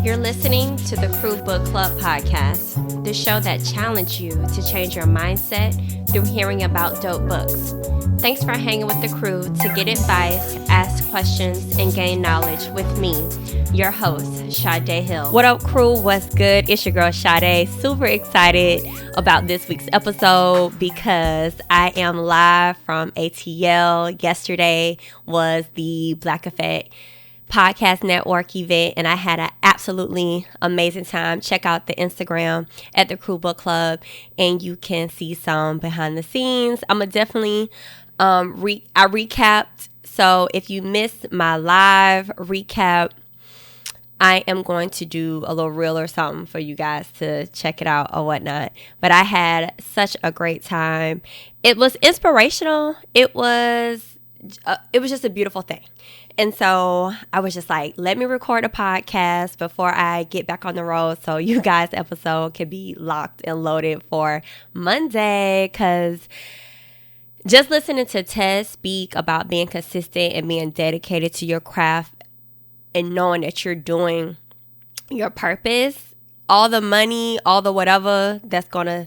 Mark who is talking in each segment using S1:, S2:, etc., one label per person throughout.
S1: You're listening to the Crew Book Club podcast, the show that challenges you to change your mindset through hearing about dope books. Thanks for hanging with the crew to get advice, ask questions, and gain knowledge with me, your host, Sade Hill. What up, crew? What's good? It's your girl, Sade. Super excited about this week's episode because I am live from ATL. Yesterday was the Black Effect Podcast Network event, and I had an absolutely amazing time. Check out the Instagram at the Crew Book Club, and you can see some behind the scenes. I'm gonna definitely I recapped. So if you missed my live recap, I am going to do a little reel or something for you guys to check it out or whatnot. But I had such a great time. It was inspirational. It was just a beautiful thing. And so I was just like, let me record a podcast before I get back on the road so you guys' episode can be locked and loaded for Monday. Because just listening to Tez speak about being consistent and being dedicated to your craft and knowing that you're doing your purpose, all the money, all the whatever that's going to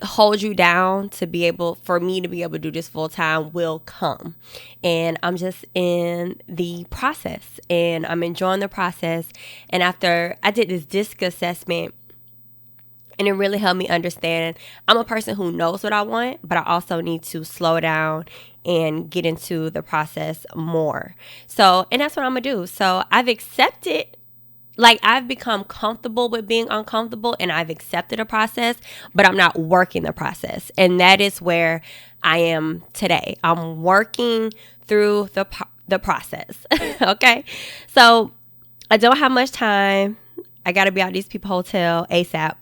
S1: hold you down for me to be able to do this full time will come. And I'm just in the process and I'm enjoying the process. And after I did this DISC assessment, and it really helped me understand I'm a person who knows what I want, but I also need to slow down and get into the process more. So, and that's what I'm gonna do. So I've accepted, I've become comfortable with being uncomfortable, and I've accepted a process, but I'm not working the process. And that is where I am today. I'm working through the process. Okay. So I don't have much time. I got to be out of these people hotel ASAP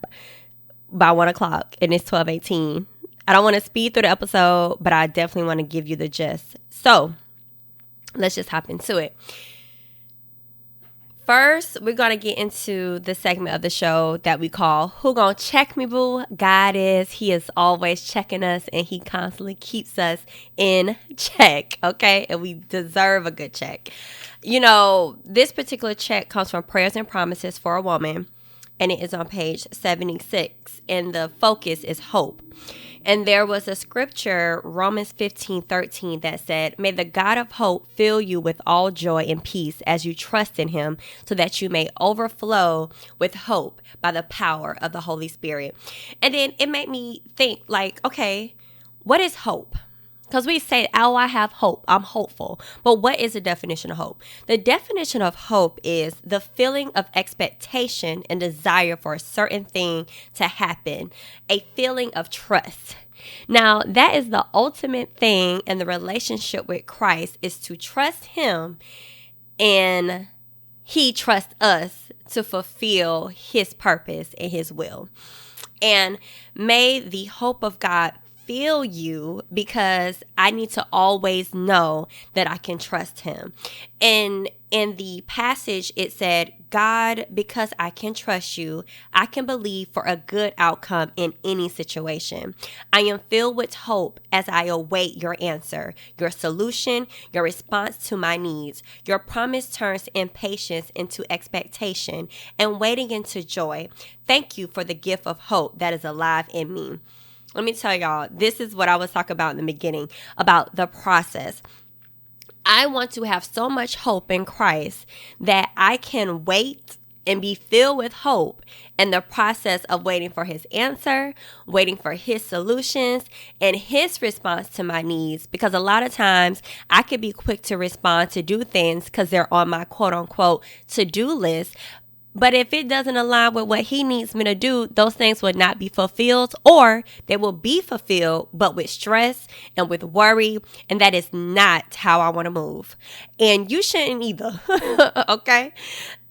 S1: by 1:00, and it's 12:18. I don't want to speed through the episode, but I definitely want to give you the gist. So let's just hop into it. First, we're going to get into the segment of the show that we call Who Gon Check Me Boo? He is always checking us, and he constantly keeps us in check, okay? And we deserve a good check. You know, this particular check comes from Prayers and Promises for a Woman, and it is on page 76, and the focus is hope. And there was a scripture, Romans 15:13, that said, "May the God of hope fill you with all joy and peace as you trust in him, so that you may overflow with hope by the power of the Holy Spirit." And then it made me think, okay, what is hope? Because we say, oh, I have hope. I'm hopeful. But what is the definition of hope? The definition of hope is the feeling of expectation and desire for a certain thing to happen, a feeling of trust. Now, that is the ultimate thing in the relationship with Christ, is to trust him and he trusts us to fulfill his purpose and his will. And may the hope of God feel you, because I need to always know that I can trust him. And in the passage, it said, "God, because I can trust you, I can believe for a good outcome in any situation. I am filled with hope as I await your answer, your solution, your response to my needs. Your promise turns impatience into expectation and waiting into joy. Thank you for the gift of hope that is alive in me." Let me tell y'all, this is what I was talking about in the beginning, about the process. I want to have so much hope in Christ that I can wait and be filled with hope in the process of waiting for his answer, waiting for his solutions, and his response to my needs. Because a lot of times I could be quick to respond to do things because they're on my quote unquote to-do list. But if it doesn't align with what he needs me to do, those things will not be fulfilled, or they will be fulfilled, but with stress and with worry. And that is not how I want to move. And you shouldn't either. Okay.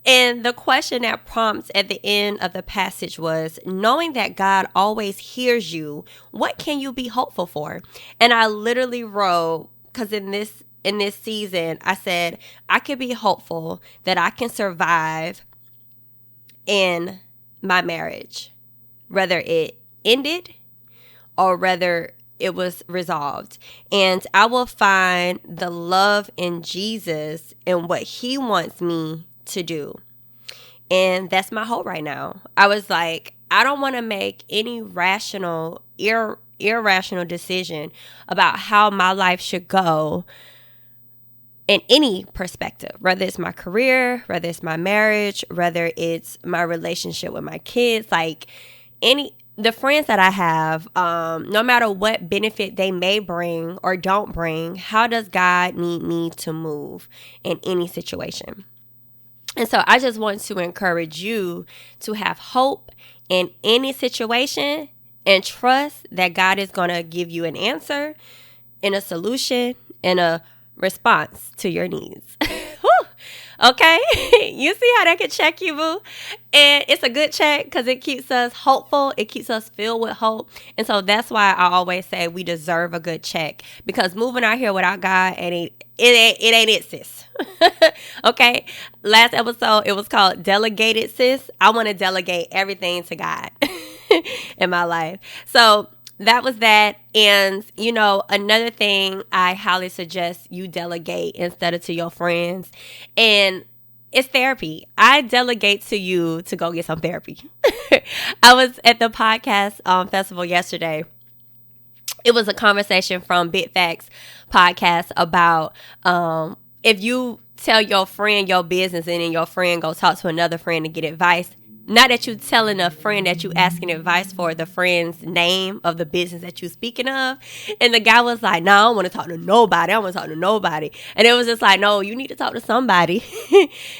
S1: And the question that prompts at the end of the passage was, knowing that God always hears you, what can you be hopeful for? And I literally wrote, because in this season, I said, I could be hopeful that I can survive in my marriage, whether it ended or whether it was resolved. And I will find the love in Jesus and what he wants me to do. And that's my hope right now. I was like, I don't want to make any irrational decision about how my life should go in any perspective, whether it's my career, whether it's my marriage, whether it's my relationship with my kids, like the friends that I have, no matter what benefit they may bring or don't bring, how does God need me to move in any situation? And so I just want to encourage you to have hope in any situation and trust that God is going to give you an answer and a solution and a response to your needs. Okay? You see how that could check you, boo? And it's a good check because it keeps us hopeful. It keeps us filled with hope. And so that's why I always say we deserve a good check, because moving out here without God, it ain't, sis. Okay? Last episode, it was called Delegated, sis. I want to delegate everything to God in my life. So that was that. And, another thing I highly suggest you delegate instead of to your friends, and it's therapy. I delegate to you to go get some therapy. I was at the podcast festival yesterday. It was a conversation from Big Facts podcast about if you tell your friend your business and then your friend go talk to another friend to get advice, not that you telling a friend that you asking advice for the friend's name of the business that you speaking of. And the guy was like, no, I don't want to talk to nobody. I don't want to talk to nobody. And it was just like, no, you need to talk to somebody.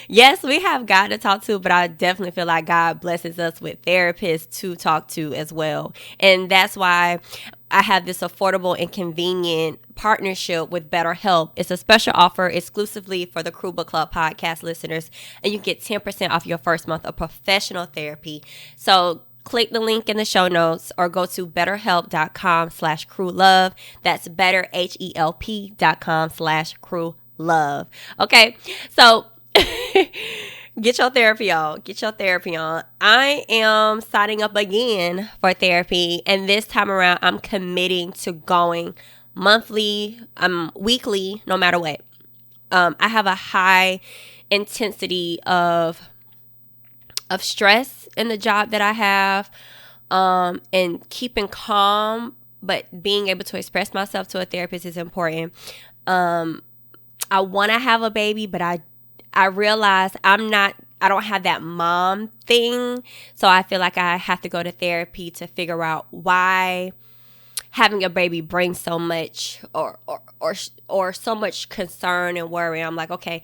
S1: Yes, we have God to talk to, but I definitely feel like God blesses us with therapists to talk to as well. And that's why I have this affordable and convenient partnership with BetterHelp. It's a special offer exclusively for the Crew Book Club podcast listeners, and you get 10% off your first month of professional therapy. So click the link in the show notes or go to betterhelp.com/crewlove. That's betterhelp.com/crewlove. Okay, so get your therapy on. Get your therapy on. I am signing up again for therapy, and this time around, I'm committing to going monthly, weekly, no matter what. I have a high intensity of stress in the job that I have, and keeping calm, but being able to express myself to a therapist is important. I want to have a baby, but I realize I don't have that mom thing. So I feel like I have to go to therapy to figure out why having a baby brings so much or so much concern and worry. I'm like, okay,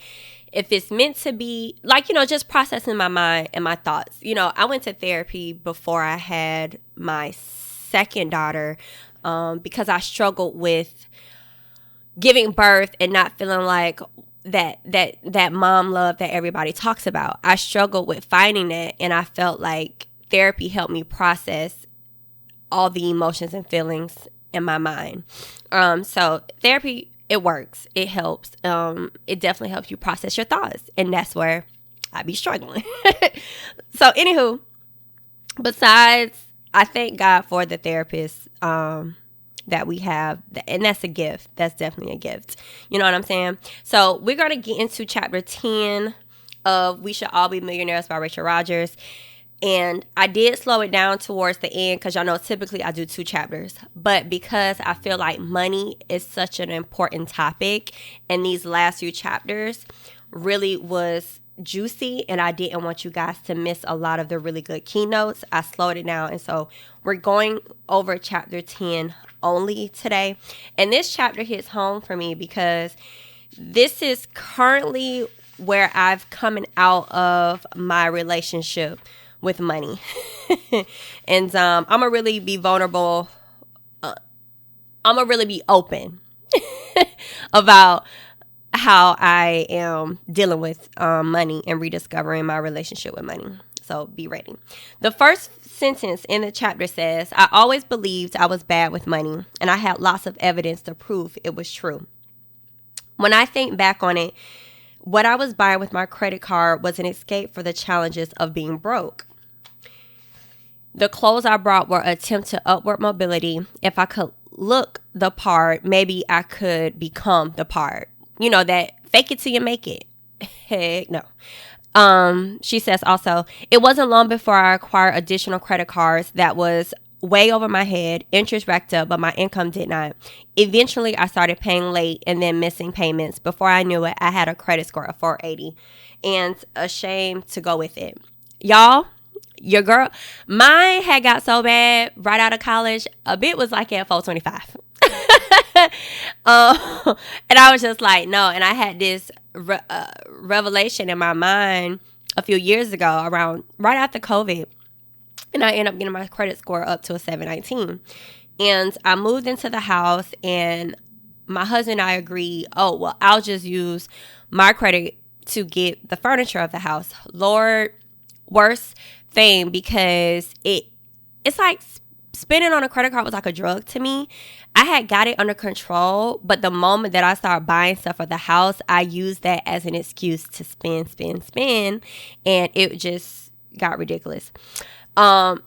S1: if it's meant to be, like, just processing my mind and my thoughts. I went to therapy before I had my second daughter, because I struggled with giving birth and not feeling like that mom love that everybody talks about. I struggled with finding that, and I felt like therapy helped me process all the emotions and feelings in my mind. So therapy, it works. It helps. It definitely helps you process your thoughts, and that's where I be struggling. So anywho, besides, I thank God for the therapist that we have, and that's a gift. That's definitely a gift. You know what I'm saying? So we're going to get into chapter 10 of We Should All Be Millionaires by Rachel Rodgers. And I did slow it down towards the end because y'all know typically I do 2 chapters. But because I feel like money is such an important topic, and these last few chapters really was juicy, and I didn't want you guys to miss a lot of the really good keynotes, I slowed it down. And so we're going over chapter 10 only today. And this chapter hits home for me because this is currently where I've coming out of my relationship with money. And I'm going to really be vulnerable. I'm going to really be open about how I am dealing with money and rediscovering my relationship with money. So be ready. The first sentence in the chapter says, I always believed I was bad with money, and I had lots of evidence to prove it was true. When I think back on it, what I was buying with my credit card was an escape for the challenges of being broke. The clothes I brought were an attempt to upward mobility. If I could look the part, maybe I could become the part. That fake it till you make it. Heck no. She says also, it wasn't long before I acquired additional credit cards that was way over my head, interest racked up, but my income did not. Eventually, I started paying late and then missing payments. Before I knew it, I had a credit score of 480 and ashamed to go with it. Y'all, your girl, mine had got so bad right out of college, a bit was like at 425. And I was just like, no. And I had this revelation in my mind a few years ago around right after COVID. And I ended up getting my credit score up to a 719. And I moved into the house and my husband and I agreed, oh, well, I'll just use my credit to get the furniture of the house. Lord, worst thing, because it's like spending on a credit card was like a drug to me. I had got it under control, but the moment that I started buying stuff for the house, I used that as an excuse to spend, and it just got ridiculous. And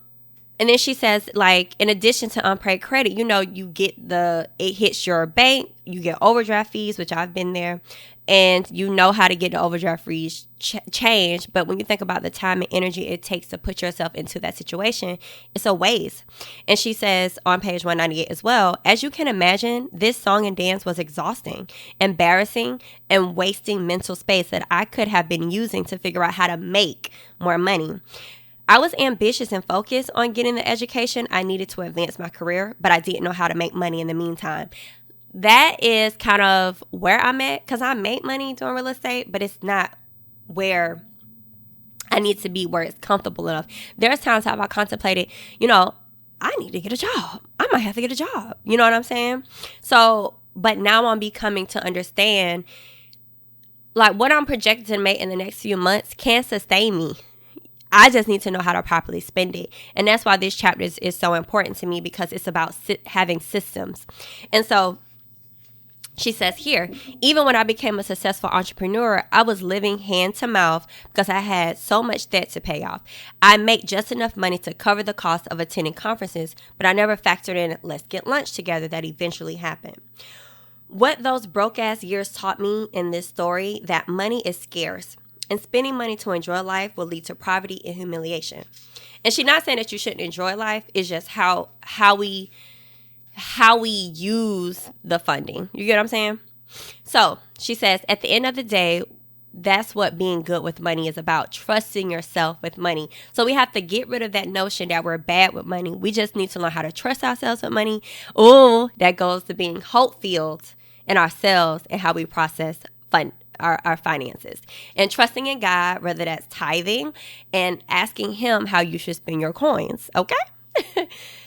S1: then she says, like, in addition to unpaid credit, you get it hits your bank, you get overdraft fees, which I've been there, and you know how to get the overdraft fees changed. But when you think about the time and energy it takes to put yourself into that situation, it's a waste. And she says on page 198 as well, as you can imagine, this song and dance was exhausting, embarrassing, and wasting mental space that I could have been using to figure out how to make more money. I was ambitious and focused on getting the education I needed to advance my career, but I didn't know how to make money in the meantime. That is kind of where I'm at, because I make money doing real estate, but it's not where I need to be, where it's comfortable enough. There's times how I contemplated, I need to get a job. I might have to get a job. You know what I'm saying? So, but now I'm becoming to understand, like, what I'm projected to make in the next few months can sustain me. I just need to know how to properly spend it. And that's why this chapter is so important to me, because it's about having systems. And so she says here, even when I became a successful entrepreneur, I was living hand to mouth because I had so much debt to pay off. I make just enough money to cover the cost of attending conferences, but I never factored in let's get lunch together that eventually happened. What those broke ass years taught me in this story, that money is scarce. And spending money to enjoy life will lead to poverty and humiliation. And she's not saying that you shouldn't enjoy life. It's just how we use the funding. You get what I'm saying? So she says, at the end of the day, that's what being good with money is about, trusting yourself with money. So we have to get rid of that notion that we're bad with money. We just need to learn how to trust ourselves with money. Oh, that goes to being hope-filled in ourselves and how we process our finances, and trusting in God, whether that's tithing and asking him how you should spend your coins. Okay.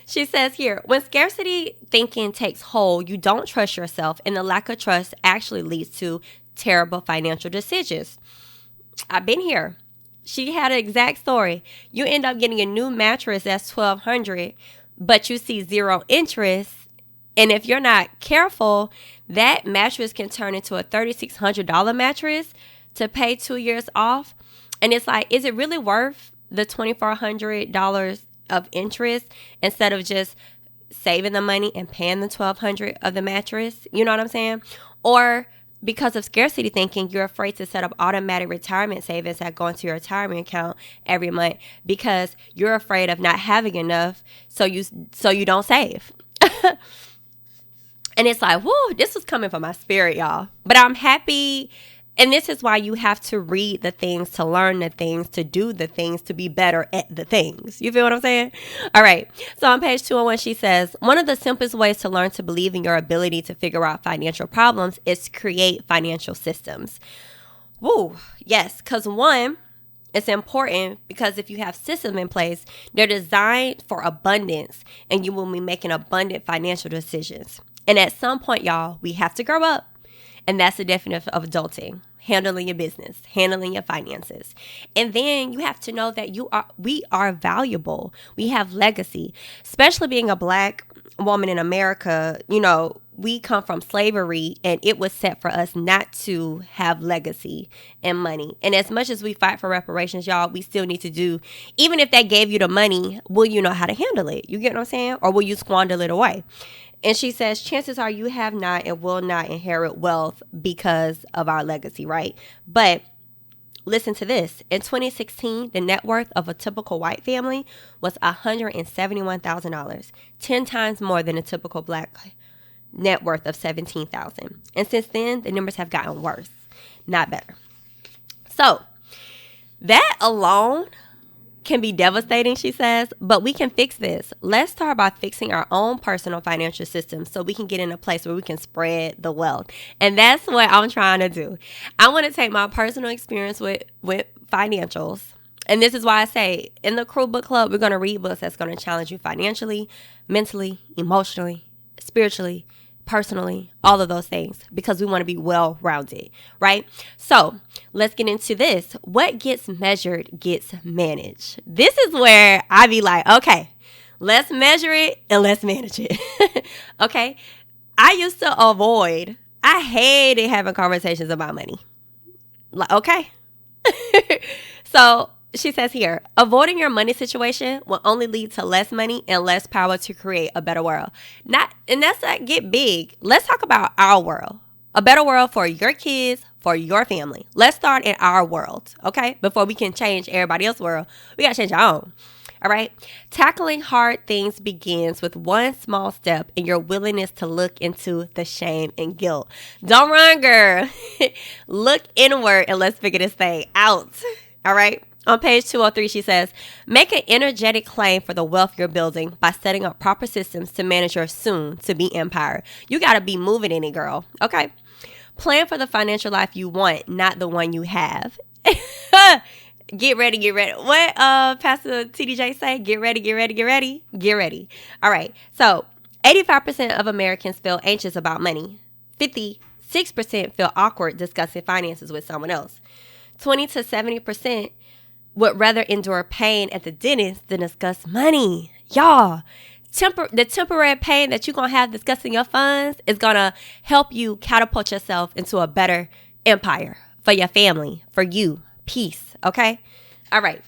S1: She says here, when scarcity thinking takes hold, you don't trust yourself, and the lack of trust actually leads to terrible financial decisions. I've been here. She had an exact story. You end up getting a new mattress that's $1,200, but you see zero interest. And if you're not careful, that mattress can turn into a $3,600 mattress to pay 2 years off. And it's like, is it really worth the $2,400 of interest instead of just saving the money and paying the $1,200 of the mattress? You know what I'm saying? Or because of scarcity thinking, you're afraid to set up automatic retirement savings that go into your retirement account every month because you're afraid of not having enough, so you don't save. And it's like, whoo, this was coming from my spirit, y'all. But I'm happy. And this is why you have to read the things, to learn the things, to do the things, to be better at the things. You feel what I'm saying? All right. So on page 201, she says, one of the simplest ways to learn to believe in your ability to figure out financial problems is to create financial systems. Woo. Yes. Because one, it's important because if you have systems in place, they're designed for abundance, and you will be making abundant financial decisions. And at some point, y'all, we have to grow up. And that's the definition of adulting, handling your business, handling your finances. And then you have to know that we are valuable. We have legacy, especially being a Black woman in America. We come from slavery, and it was set for us not to have legacy and money. And as much as we fight for reparations, y'all, we still need to do, even if they gave you the money, will you know how to handle it? You get what I'm saying? Or will you squander it away? And she says, chances are you have not and will not inherit wealth because of our legacy, right? But Listen to this. In 2016, the net worth of a typical white family was $171,000, 10 times more than a typical black net worth of $17,000. And since then, the numbers have gotten worse, not better. So that alone can be devastating, she says, but we can fix this. Let's start by fixing our own personal financial system so we can get in a place where we can spread the wealth. And that's what I'm trying to do. I want to take my personal experience with financials. And this is why I say in the Crew Book Club, we're going to read books that's going to challenge you financially, mentally, emotionally, spiritually, personally, all of those things, because we want to be well-rounded, right? So let's get into this. What gets measured gets managed. This is where I be like, okay, let's measure it and let's manage it. Okay. I hated having conversations about money. Like, okay. So she says here, avoiding your money situation will only lead to less money and less power to create a better world. And that's not get big. Let's talk about our world. A better world for your kids, for your family. Let's start in our world, okay? Before we can change everybody else's world, we got to change our own. All right? Tackling hard things begins with one small step in your willingness to look into the shame and guilt. Don't run, girl. Look inward and let's figure this thing out. All right? On page 203, she says, make an energetic claim for the wealth you're building by setting up proper systems to manage your soon-to-be empire. You got to be moving in it, girl. Okay? Plan for the financial life you want, not the one you have. Get ready, get ready. What Pastor TDJ say? Get ready, get ready, get ready. Get ready. All right. So 85% of Americans feel anxious about money. 56% feel awkward discussing finances with someone else. 20 to 70% would rather endure pain at the dentist than discuss money. Y'all, the temporary pain that you're going to have discussing your funds is going to help you catapult yourself into a better empire for your family, for you. Peace. Okay? All right.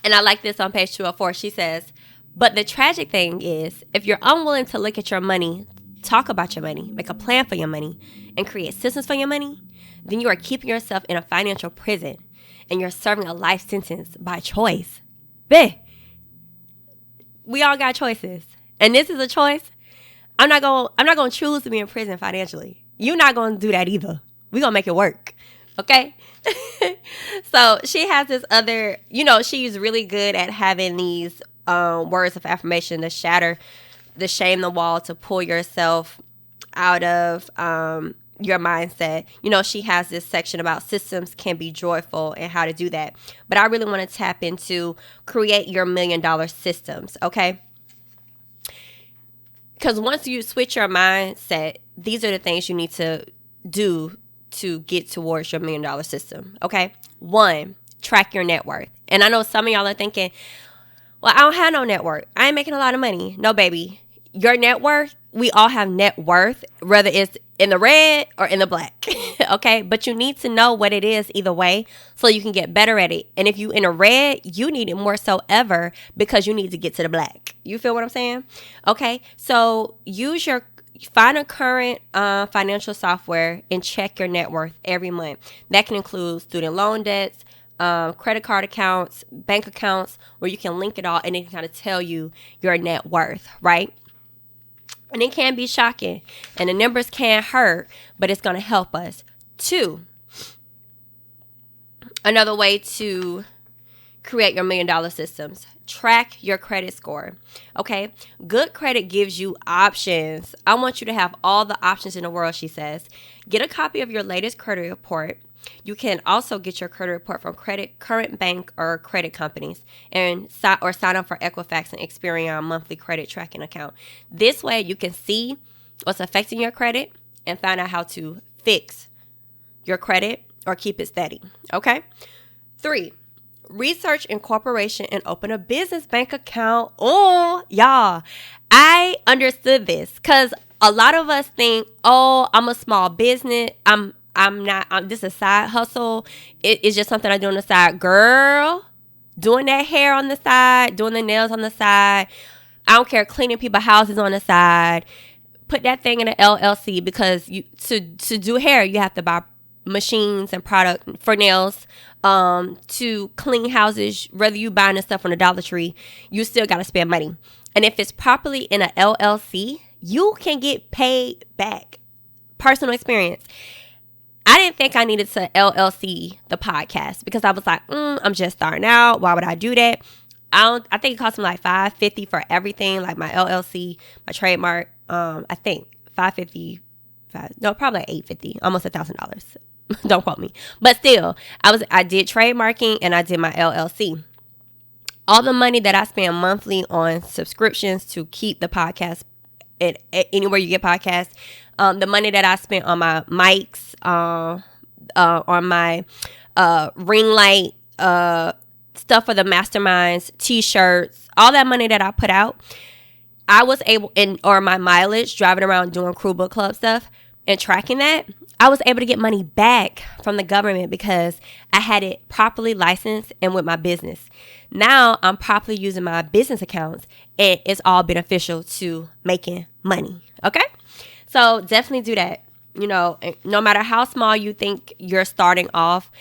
S1: And I like this on page 204. She says, but the tragic thing is, if you're unwilling to look at your money, talk about your money, make a plan for your money, and create systems for your money, then you are keeping yourself in a financial prison and you're serving a life sentence by choice. Bae, we all got choices. And this is a choice. I'm not going to choose to be in prison financially. You're not going to do that either. We're going to make it work. Okay? So she has this other, she's really good at having these words of affirmation to shatter, to shame the wall, to pull yourself out of your mindset. She has this section about systems can be joyful and how to do that. But I really want to tap into create your $1 million systems, okay? Because once you switch your mindset, these are the things you need to do to get towards your $1 million system, okay? 1, track your net worth. And I know some of y'all are thinking, well, I don't have no net worth. I ain't making a lot of money. No, baby. Your net worth, we all have net worth, whether it's in the red or in the black, okay? But you need to know what it is either way so you can get better at it. And if you in a red, you need it more so ever because you need to get to the black. You feel what I'm saying? Okay, so find a current financial software and check your net worth every month. That can include student loan debts, credit card accounts, bank accounts, where you can link it all and it can kind of tell you your net worth, right? And it can be shocking. And the numbers can hurt, but it's going to help us. 2, another way to create your $1 million systems. Track your credit score. Okay? Good credit gives you options. I want you to have all the options in the world, she says. Get a copy of your latest credit report. You can also get your credit report from current bank or credit companies and sign up for Equifax and Experian monthly credit tracking account. This way you can see what's affecting your credit and find out how to fix your credit or keep it steady. Okay? 3, research incorporation and open a business bank account. Oh, y'all, I understood this because a lot of us think, oh, I'm a small business. This is a side hustle. It's just something I do on the side. Girl, doing that hair on the side, doing the nails on the side. I don't care, cleaning people's houses on the side. Put that thing in an LLC because to do hair, you have to buy machines and product for nails, to clean houses, whether you buying the stuff from the Dollar Tree, you still got to spend money. And if it's properly in a LLC, you can get paid back. Personal experience. I didn't think I needed to LLC the podcast because I was like, I'm just starting out. Why would I do that? I think it cost me like $550 for everything, like my LLC, my trademark. I think $550. No, probably like $850, almost $1,000. Don't quote me. But still, I did trademarking and I did my LLC. All the money that I spend monthly on subscriptions to keep the podcast at anywhere you get podcasts, the money that I spent on my mics, on my ring light, stuff for the masterminds, t-shirts, all that money that I put out, I was able, or my mileage, driving around doing crew book club stuff and tracking that, I was able to get money back from the government because I had it properly licensed and with my business. Now I'm properly using my business accounts and it's all beneficial to making money. Okay? So definitely do that. You know, no matter how small you think you're starting off,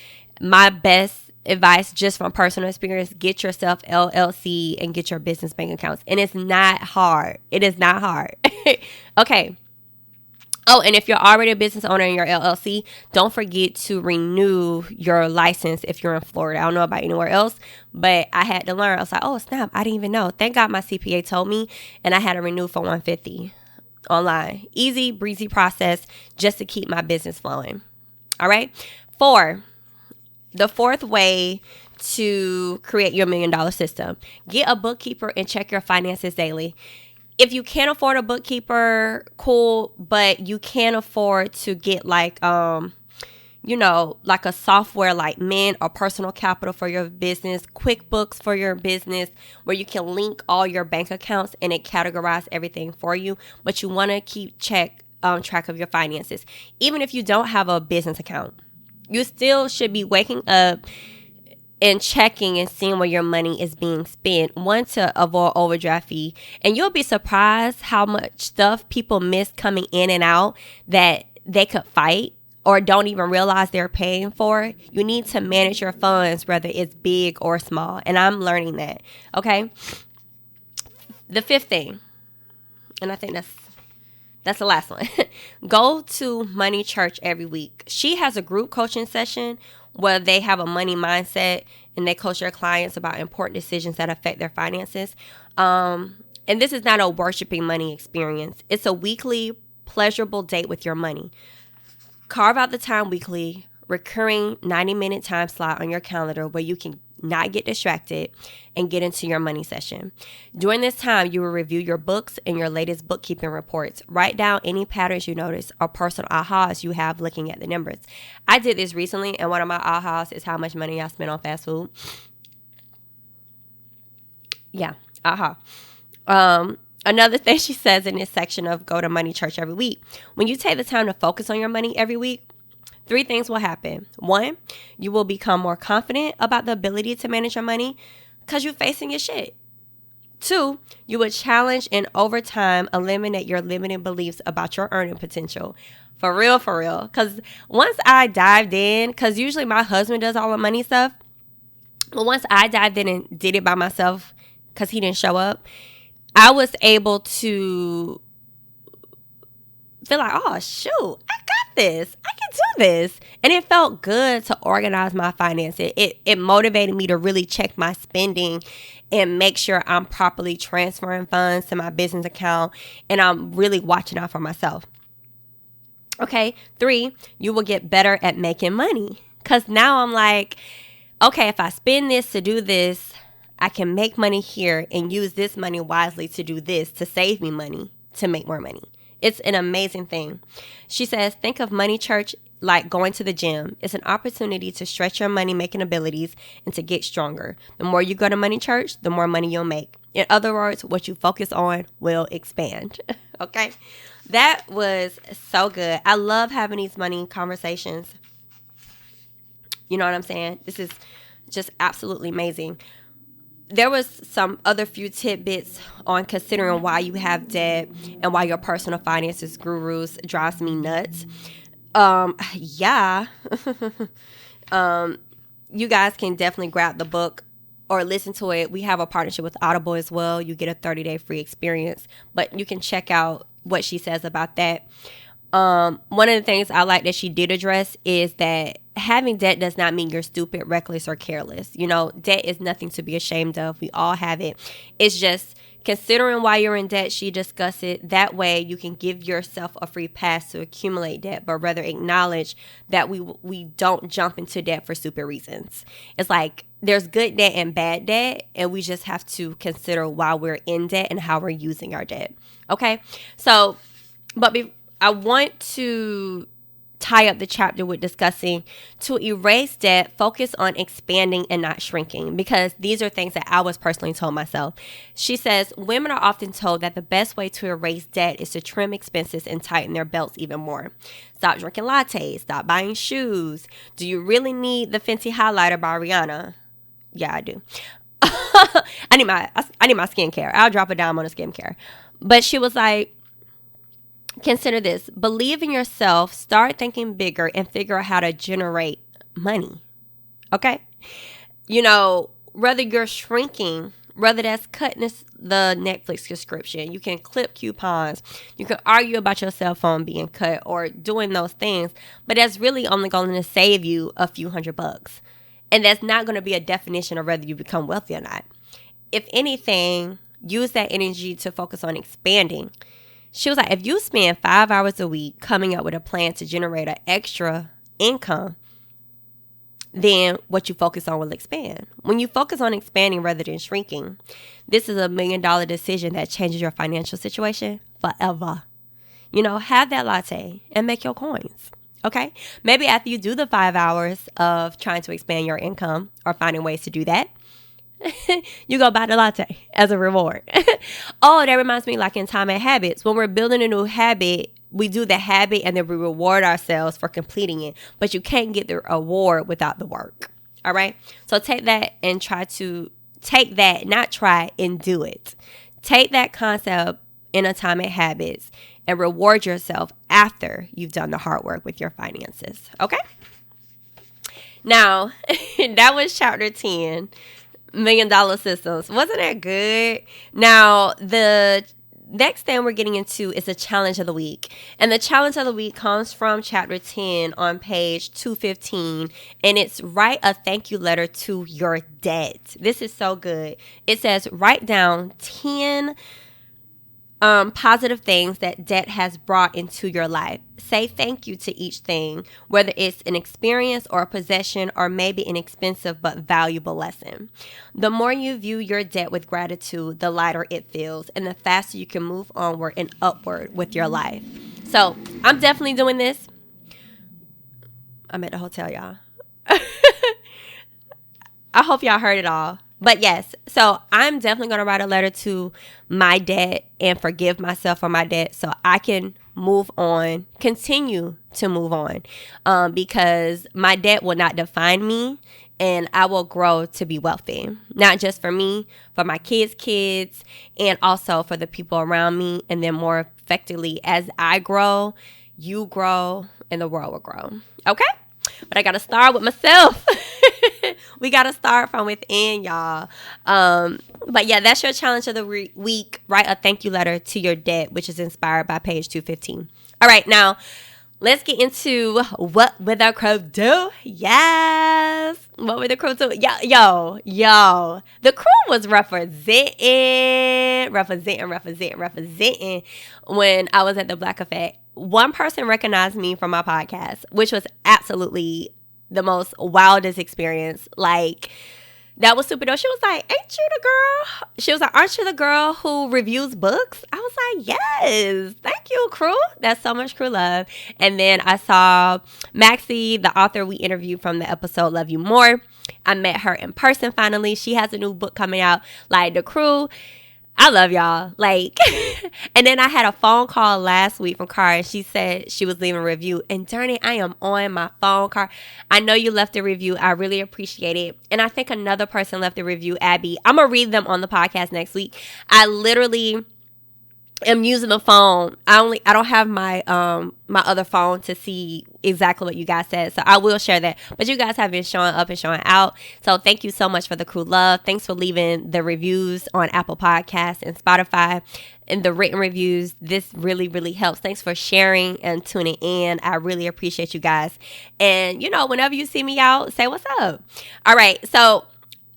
S1: my best advice just from personal experience, get yourself LLC and get your business bank accounts. And it's not hard. It is not hard. Okay. Oh, and if you're already a business owner in your LLC, don't forget to renew your license if you're in Florida. I don't know about anywhere else, but I had to learn. I was like, oh, snap. I didn't even know. Thank God my CPA told me, and I had to renew for $150 online. Easy, breezy process just to keep my business flowing. All right. 4, the fourth way to create your $1 million system. Get a bookkeeper and check your finances daily. If you can't afford a bookkeeper, cool, but you can afford to get like a software like Mint or Personal Capital for your business, QuickBooks for your business, where you can link all your bank accounts and it categorizes everything for you. But you want to keep track of your finances. Even if you don't have a business account, you still should be waking up and checking and seeing where your money is being spent. One, to avoid overdraft fee. And you'll be surprised how much stuff people miss coming in and out that they could fight or don't even realize they're paying for. You need to manage your funds, whether it's big or small. And I'm learning that. Okay. The 5th thing, and I think that's the last one. Go to Money Church every week. She has a group coaching session where they have a money mindset and they coach their clients about important decisions that affect their finances. And this is not a worshiping money experience. It's a weekly pleasurable date with your money. Carve out the time weekly, recurring 90-minute time slot on your calendar where you can not get distracted and get into your money session. During this time, you will review your books and your latest bookkeeping reports. Write down any patterns you notice or personal ahas you have looking at the numbers. I did this recently, and one of my ahas is how much money I spent on fast food. Yeah, aha. Another thing she says in this section of Go to Money Church every week, when you take the time to focus on your money every week, 3 things will happen. 1, you will become more confident about the ability to manage your money because you're facing your shit. 2, you will challenge and over time eliminate your limiting beliefs about your earning potential. For real. Because once I dived in, because usually my husband does all the money stuff, but once I dived in and did it by myself because he didn't show up, I was able to feel like, oh, shoot, I got this. I can do this. And it felt good to organize my finances. It motivated me to really check my spending and make sure I'm properly transferring funds to my business account and I'm really watching out for myself. Okay, 3, you will get better at making money. Because now I'm like, okay, if I spend this to do this, I can make money here and use this money wisely to do this, to save me money, to make more money. It's an amazing thing. She says, think of Money Church like going to the gym. It's an opportunity to stretch your money-making abilities and to get stronger. The more you go to Money Church, the more money you'll make. In other words, what you focus on will expand. Okay? That was so good. I love having these money conversations. You know what I'm saying? This is just absolutely amazing. There was some other few tidbits on considering why you have debt and why your personal finances gurus drives me nuts. Yeah. You guys can definitely grab the book or listen to it. We have a partnership with Audible as well. You get a 30-day free experience, but you can check out what she says about that. One of the things I like that she did address is that having debt does not mean you're stupid, reckless, or careless. You know, debt is nothing to be ashamed of. We all have it. It's just considering why you're in debt. She discussed it. That way you can give yourself a free pass to accumulate debt, but rather acknowledge that we don't jump into debt for stupid reasons. It's like there's good debt and bad debt, and we just have to consider why we're in debt and how we're using our debt. Okay? So, I want to tie up the chapter with discussing to erase debt, focus on expanding and not shrinking, because these are things that I was personally told myself. She says, women are often told that the best way to erase debt is to trim expenses and tighten their belts even more. Stop drinking lattes, stop buying shoes. Do you really need the Fenty highlighter by Rihanna? Yeah, I do. I need my skincare. I'll drop a dime on the skincare. But she was like, consider this. Believe in yourself. Start thinking bigger and figure out how to generate money. Okay? You know, whether you're shrinking, whether that's cutting the Netflix subscription, you can clip coupons, you can argue about your cell phone being cut or doing those things, but that's really only going to save you a few $100. And that's not going to be a definition of whether you become wealthy or not. If anything, use that energy to focus on expanding. She was like, if you spend 5 hours a week coming up with a plan to generate an extra income, then what you focus on will expand. When you focus on expanding rather than shrinking, this is $1 million decision that changes your financial situation forever. You know, have that latte and make your coins. Okay? Maybe after you do the 5 hours of trying to expand your income or finding ways to do that, you go buy the latte as a reward. Oh, that reminds me, like in Time and Habits, when we're building a new habit, we do the habit and then we reward ourselves for completing it. But you can't get the reward without the work. All right? So take that and not try and do it. Take that concept in a Time and Habits and reward yourself after you've done the hard work with your finances. Okay? Now, that was chapter 10. $1 Million Systems. Wasn't that good? Now, the next thing we're getting into is the challenge of the week. And the challenge of the week comes from chapter 10 on page 215. And it's write a thank you letter to your debt. This is so good. It says write down 10 positive things that debt has brought into your life. Say thank you to each thing, whether it's an experience or a possession or maybe an expensive but valuable lesson. The more you view your debt with gratitude, the lighter it feels and the faster you can move onward and upward with your life. So I'm definitely doing this. I'm at the hotel, y'all. I hope y'all heard it all. But yes, so I'm definitely going to write a letter to my debt and forgive myself for my debt so I can move on, continue to move on, because my debt will not define me and I will grow to be wealthy. Not just for me, for my kids, and also for the people around me. And then more effectively, as I grow, you grow and the world will grow. Okay? But I got to start with myself. We got to start from within, y'all. But yeah, that's your challenge of the week. Write a thank you letter to your debt, which is inspired by page 215. All right, now let's get into what would the crew do? Yes. What would the crew do? Yo. The crew was representing when I was at the Black Effect. One person recognized me from my podcast, which was absolutely the most wildest experience. Like, that was super dope. She was like, ain't you the girl? She was like, aren't you the girl who reviews books? I was like, yes. Thank you, crew. That's so much crew love. And then I saw Maxie, the author we interviewed from the episode Love You More. I met her in person finally. She has a new book coming out. Like, the crew, I love y'all. Like, and then I had a phone call last week from Cara, and she said she was leaving a review. And darn it, I am on my phone, Cara. I know you left a review. I really appreciate it. And I think another person left a review, Abby. I'm going to read them on the podcast next week. I literally am using the phone. I don't have my my other phone to see exactly what you guys said. So I will share that. But you guys have been showing up and showing out. So thank you so much for the crew love. Thanks for leaving the reviews on Apple Podcasts and Spotify and the written reviews. This really, really helps. Thanks for sharing and tuning in. I really appreciate you guys. And whenever you see me out, say what's up. All right. So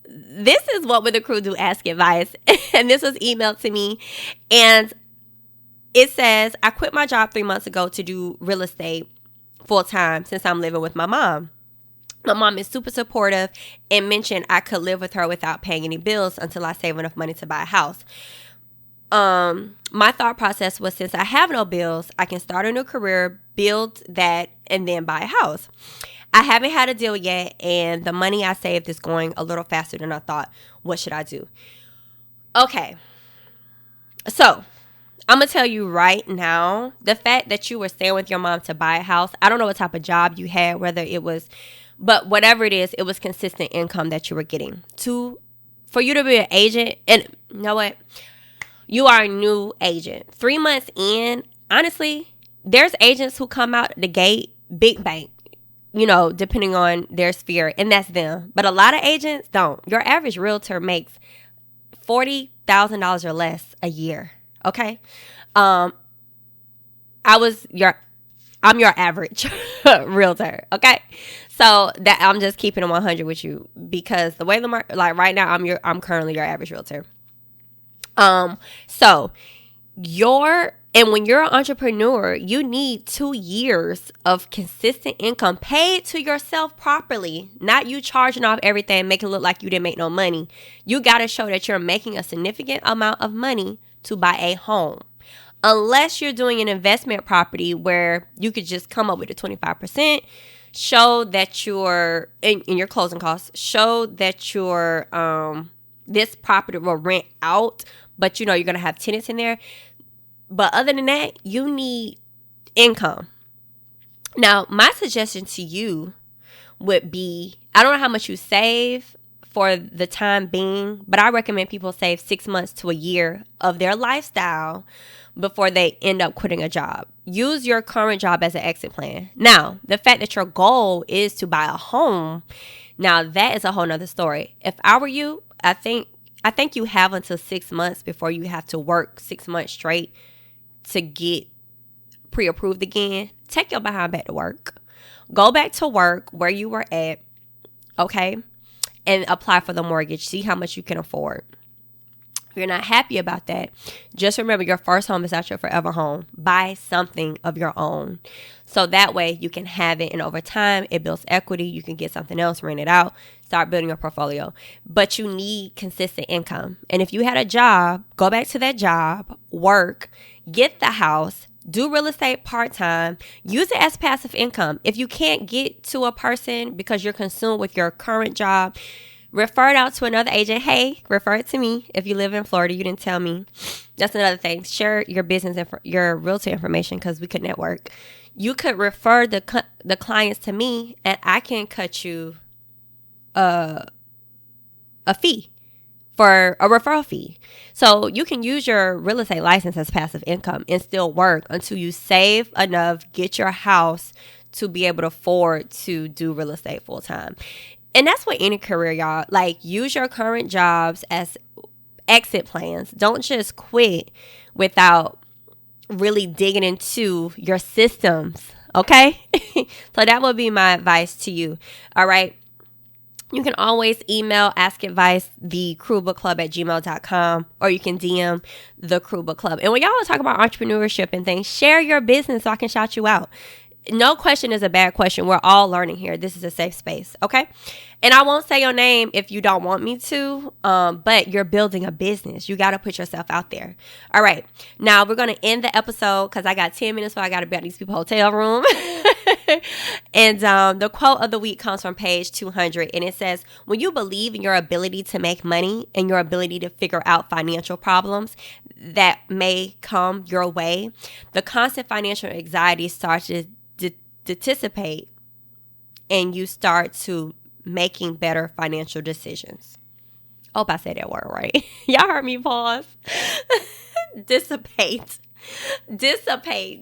S1: this is what would the crew do, ask advice. And this was emailed to me. And it says, I quit my job 3 months ago to do real estate full time since I'm living with my mom. My mom is super supportive and mentioned I could live with her without paying any bills until I save enough money to buy a house. My thought process was, since I have no bills, I can start a new career, build that, and then buy a house. I haven't had a deal yet, and the money I saved is going a little faster than I thought. What should I do? Okay. So I'm going to tell you right now, the fact that you were staying with your mom to buy a house, I don't know what type of job you had, but whatever it is, it was consistent income that you were getting. For you to be an agent, and you know what? You are a new agent. 3 months in, honestly, there's agents who come out the gate, big bank, depending on their sphere, and that's them. But a lot of agents don't. Your average realtor makes $40,000 or less a year. Okay. I'm your average realtor. Okay. So that I'm just keeping it 100 with you, because the way the market, like right now, I'm currently your average realtor. So when you're an entrepreneur, you need 2 years of consistent income paid to yourself properly, not you charging off everything, making it look like you didn't make no money. You got to show that you're making a significant amount of money to buy a home. Unless you're doing an investment property where you could just come up with a 25%, show that you're in your closing costs, show that this property will rent out, but you're going to have tenants in there. But other than that, you need income. Now, my suggestion to you would be, I don't know how much you save for the time being, but I recommend people save 6 months to a year of their lifestyle before they end up quitting a job. Use your current job as an exit plan. Now, the fact that your goal is to buy a home, now that is a whole nother story. If I were you, I think you have until 6 months before you have to work 6 months straight to get pre-approved again. Take your behind back to work. Go back to work where you were at, okay? And apply for the mortgage. See how much you can afford. If you're not happy about that, just remember your first home is not your forever home. Buy something of your own. So that way you can have it, and over time it builds equity. You can get something else, rent it out, start building a portfolio. But you need consistent income. And if you had a job, go back to that job, work, get the house, do real estate part-time, use it as passive income. If you can't get to a person because you're consumed with your current job, refer it out to another agent. Hey, refer it to me. If you live in Florida, you didn't tell me. That's another thing. Share your business and your realtor information, because we could network. You could refer the clients to me, and I can cut you a fee for a referral fee. So you can use your real estate license as passive income and still work until you save enough, get your house to be able to afford to do real estate full time. And that's with any career, y'all. Like, use your current jobs as exit plans. Don't just quit without really digging into your systems, okay? So that would be my advice to you, all right? You can always email askadvice@thecrewbookclub@gmail.com, or you can DM the Crew Book Club. And when y'all talk about entrepreneurship and things, share your business so I can shout you out. No question is a bad question. We're all learning here. This is a safe space, okay? And I won't say your name if you don't want me to, but you're building a business. You got to put yourself out there. All right. Now, we're going to end the episode because I got 10 minutes before I got to be at these people's hotel room. And the quote of the week comes from page 200. And it says, when you believe in your ability to make money and your ability to figure out financial problems that may come your way, the constant financial anxiety starts to dissipate, and you start to making better financial decisions. Hope I said that word right. Y'all heard me pause. Dissipate.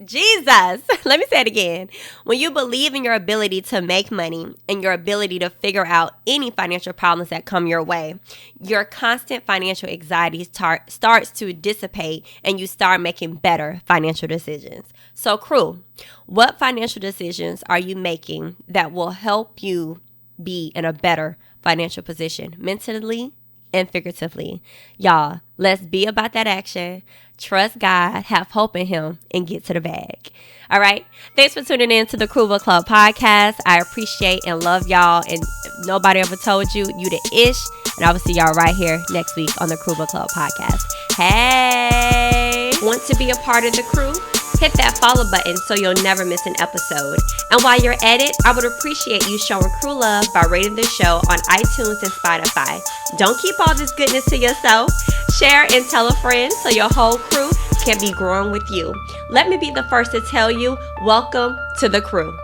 S1: Jesus. Let me say it again. When you believe in your ability to make money and your ability to figure out any financial problems that come your way, your constant financial anxiety starts to dissipate and you start making better financial decisions. So, crew, what financial decisions are you making that will help you be in a better financial position mentally and figuratively? Y'all, let's be about that action. Trust God, have hope in Him, and get to the bag. All right. Thanks for tuning in to the Crew Book Club podcast. I appreciate and love y'all. And if nobody ever told you, you the ish. And I will see y'all right here next week on the Crew Book Club podcast. Hey, want to be a part of the crew? Hit that follow button so you'll never miss an episode. And while you're at it, I would appreciate you showing crew love by rating the show on iTunes and Spotify. Don't keep all this goodness to yourself. Share and tell a friend so your whole crew can be growing with you. Let me be the first to tell you, welcome to the crew.